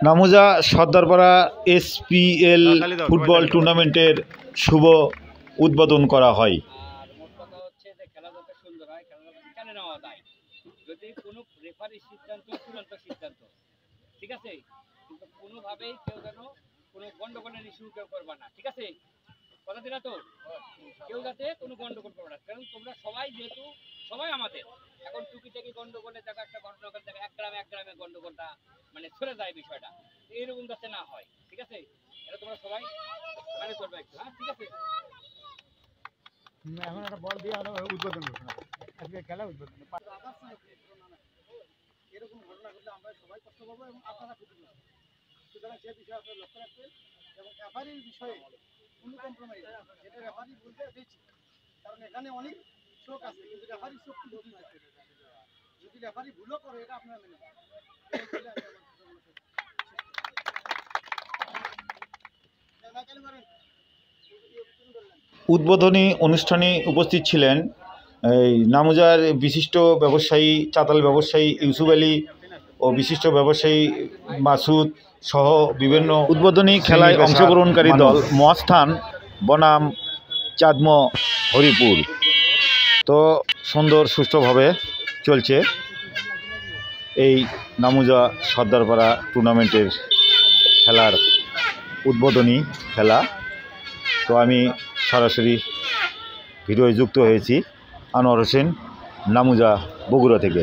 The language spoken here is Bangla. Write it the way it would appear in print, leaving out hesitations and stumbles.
নামুজা সর্দারপাড়া এসপিএল ফুটবল টুর্নামেন্টের শুভ উদ্বোধন করা হয়। মোট কথা হচ্ছে যে খেলা যাতে সুন্দর হয়, খেলা যাতে খেলে নেওয়া যায়, যদি কোনো রেফারির সিদ্ধান্ত চূড়ান্ত সিদ্ধান্ত, ঠিক আছে, কিন্তু কোনোভাবেই কেউ যেন কোনো গন্ডগোলের ইস্যু কেউ করবে না, ঠিক আছে, কথা দিলা তো, কেউ যাতে কোনো গন্ডগোল করবে না, কারণ তোমরা সবাই যেহেতু সবাই আমাদের এখন টুকিটাকি গন্ডগোলের জায়গা একটা গন্ডগোল জায়গা এক গ্রামে গন্ডগোলটা মানে চলে যায় বিষয়টা, এইরকম যাতে না হয়, ঠিক আছে, এটা তোমরা সবাই মানে করবে একটু, হ্যাঁ ঠিক আছে। এখন একটা বল দিয়ে আরো উদ্বোধন করবো, আজকে খেলা উদ্বোধন। এরকম ঘটনা ঘটলে আমরা সবাই কষ্ট পাবো এবং আপনারা ক্ষতিগ্রস্ত। সুতরাং সে বিষয়ে আপনারা লক্ষ্য রাখবেন এবং রেফারির বিষয়ে কোনো কম্প্রোমাইজ, যেটা রেফারি বলতে দিচ্ছি, কারণ এখানে অনেক চোখ আছে, কিন্তু রেফারির চোখ কিন্তু যদি রেফারি ভুলও করে এটা আপনারা মেনে নেবেন। উদ্বোধনী অনুষ্ঠানে উপস্থিত ছিলেন এই নামুজার বিশিষ্ট ব্যবসায়ী চাতাল ব্যবসায়ী ইউসুফ আলী ও বিশিষ্ট ব্যবসায়ী মাসুদ সহ বিভিন্ন উদ্বোধনী খেলায় অংশগ্রহণকারী দল মহাস্থান বনাম চাঁদম হরিপুর। তো সুন্দর সুষ্ঠুভাবে চলছে এই নামুজা সর্দারপাড়া টুর্নামেন্টের খেলার উদ্বোধনী খেলা। তো আমি সরাসরি ভিডিওয় যুক্ত হয়েছি আনোয়ার হোসেন, নামুজা, বগুড়া থেকে।